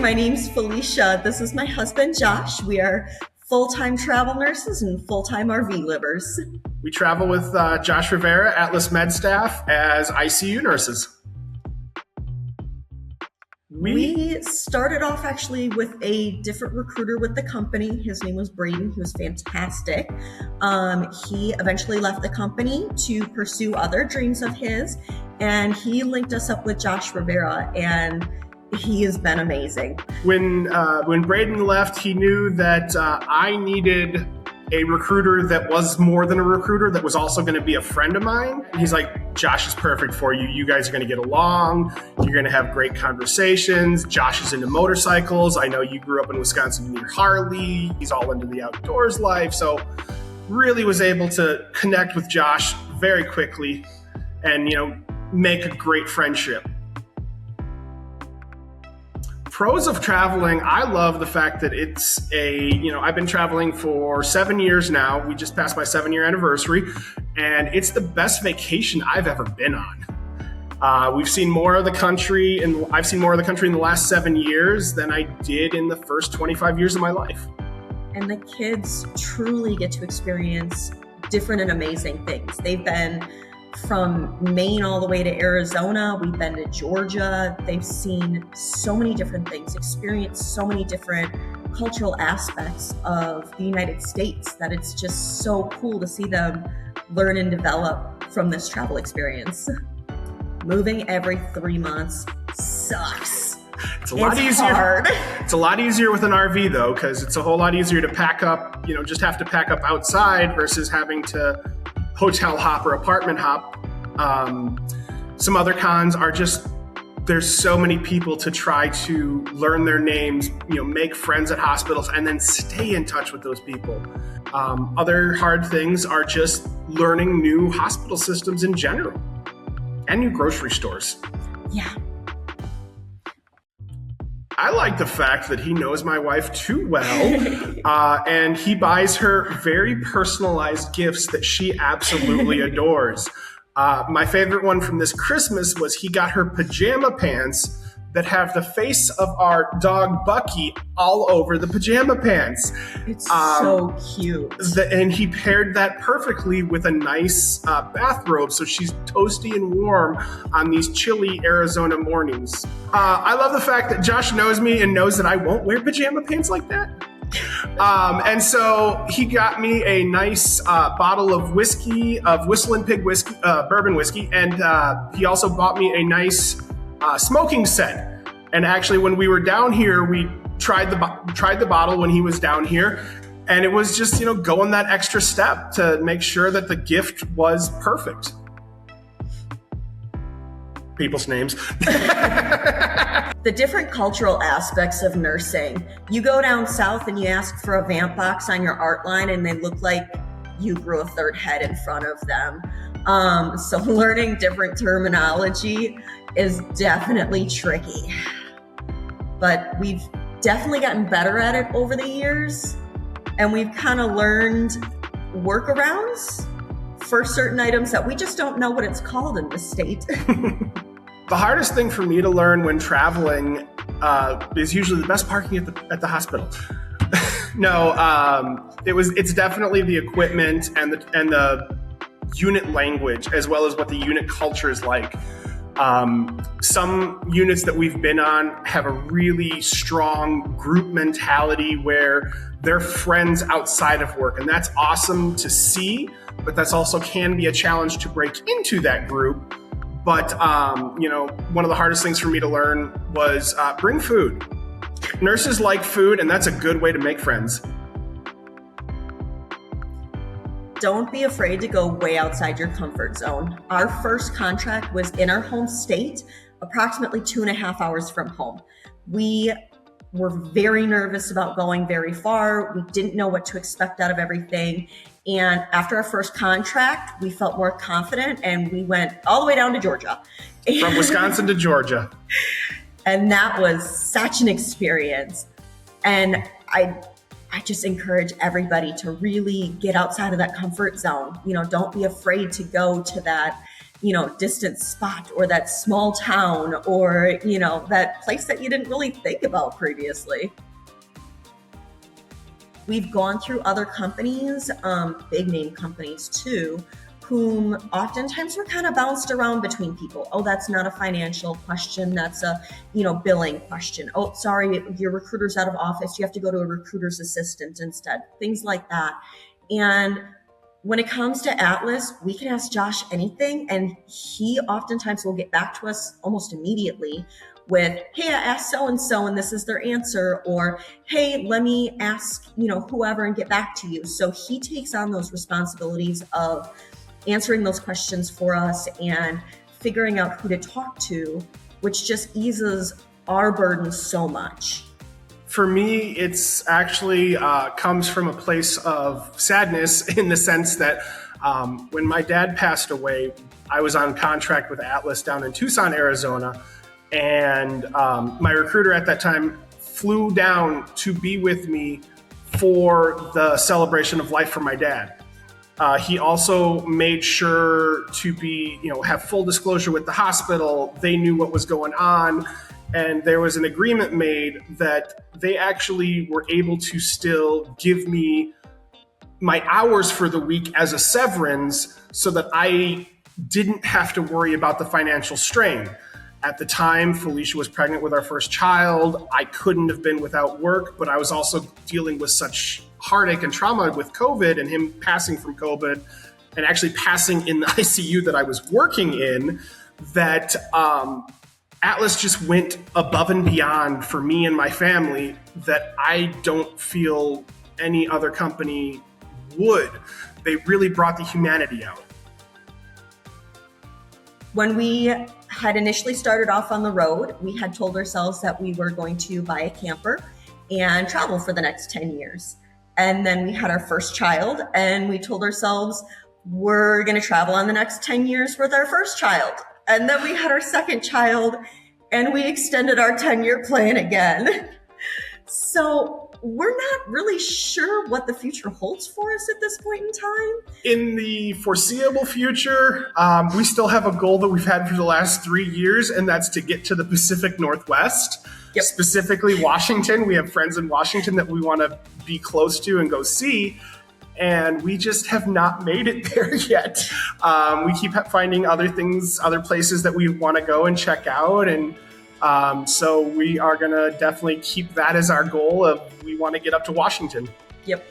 my name's Philesha. This is my husband, Josh. We are full-time travel nurses and full-time RV livers. We travel with Josh Rivera, Atlas MedStaff, as ICU nurses. We started off actually with a different recruiter with the company. His name was Braden. He was fantastic. He eventually left the company to pursue other dreams of his, and he linked us up with Josh Rivera, and he has been amazing. When Braden left, he knew that I needed a recruiter that was more than a recruiter, that was also going to be a friend of mine. He's like, Josh is perfect for you. You guys are going to get along. You're going to have great conversations. Josh is into motorcycles. I know you grew up in Wisconsin near Harley. He's all into the outdoors life. So really was able to connect with Josh very quickly and, make a great friendship. Pros of traveling, I love the fact that it's I've been traveling for 7 years now. We just passed my 7-year anniversary, and it's the best vacation I've ever been on. We've seen more of the country, and I've seen more of the country in the last 7 years than I did in the first 25 years of my life. And the kids truly get to experience different and amazing things. They've been from Maine all the way to Arizona. We've been to Georgia. They've seen so many different things, experienced so many different cultural aspects of the United States that it's just so cool to see them learn and develop from this travel experience. Moving every 3 months sucks. It's a lot easier. Hard. It's a lot easier with an RV though, because it's a whole lot easier to pack up, just have to pack up outside versus having to hotel hop or apartment hop. Some other cons are just there's so many people to try to learn their names, make friends at hospitals and then stay in touch with those people. Other hard things are just learning new hospital systems in general and new grocery stores. Yeah. I like the fact that he knows my wife too well, and he buys her very personalized gifts that she absolutely adores. My favorite one from this Christmas was he got her pajama pants that have the face of our dog Bucky all over the pajama pants. It's so cute. And he paired that perfectly with a nice bathrobe, so she's toasty and warm on these chilly Arizona mornings. I love the fact that Josh knows me and knows that I won't wear pajama pants like that. And so he got me a nice bottle of whiskey, of Whistling Pig whiskey, bourbon whiskey, and he also bought me a nice smoking set. And actually, when we were down here, we tried the bottle when he was down here, and it was just going that extra step to make sure that the gift was perfect. People's names. The different cultural aspects of nursing. You go down south and you ask for a vamp box on your art line and they look like you grew a third head in front of them. So learning different terminology is definitely tricky. But we've definitely gotten better at it over the years, and we've kind of learned workarounds for certain items that we just don't know what it's called in this state. The hardest thing for me to learn when traveling is usually the best parking at the hospital. No, it's definitely the equipment and the unit language, as well as what the unit culture is like. Some units that we've been on have a really strong group mentality where they're friends outside of work, and that's awesome to see, but that's also can be a challenge to break into that group. But, one of the hardest things for me to learn was bring food. Nurses like food, and that's a good way to make friends. Don't be afraid to go way outside your comfort zone. Our first contract was in our home state, approximately 2.5 hours from home. We were very nervous about going very far. We didn't know what to expect out of everything. And after our first contract, we felt more confident and we went all the way down to Georgia. From Wisconsin to Georgia. And that was such an experience. And I just encourage everybody to really get outside of that comfort zone. Don't be afraid to go to that, distant spot or that small town or, that place that you didn't really think about previously. We've gone through other companies, big name companies too, whom oftentimes we're kind of bounced around between people. Oh, that's not a financial question. That's a, billing question. Oh, sorry, your recruiter's out of office. You have to go to a recruiter's assistant instead. Things like that. And when it comes to Atlas, we can ask Josh anything, and he oftentimes will get back to us almost immediately with, hey, I asked so-and-so and this is their answer, or, hey, let me ask, whoever and get back to you. So he takes on those responsibilities of answering those questions for us and figuring out who to talk to, which just eases our burden so much. For me, it's actually comes from a place of sadness in the sense that when my dad passed away, I was on contract with Atlas down in Tucson, Arizona. And my recruiter at that time flew down to be with me for the celebration of life for my dad. He also made sure to be, have full disclosure with the hospital. They knew what was going on. And there was an agreement made that they actually were able to still give me my hours for the week as a severance so that I didn't have to worry about the financial strain. At the time, Philesha was pregnant with our first child. I couldn't have been without work, but I was also dealing with such heartache and trauma with COVID and him passing from COVID and actually passing in the ICU that I was working in, that Atlas just went above and beyond for me and my family that I don't feel any other company would. They really brought the humanity out. When we had initially started off on the road, we had told ourselves that we were going to buy a camper and travel for the next 10 years. And then we had our first child and we told ourselves we're going to travel on the next 10 years with our first child. And then we had our second child and we extended our 10-year plan again. So we're not really sure what the future holds for us at this point in time. In the foreseeable future, we still have a goal that we've had for the last 3 years, and that's to get to the Pacific Northwest, specifically Washington. We have friends in Washington that we want to be close to and go see, and we just have not made it there yet. We keep finding other things, other places that we want to go and check out, and so we are going to definitely keep that as our goal of we want to get up to Washington. Yep.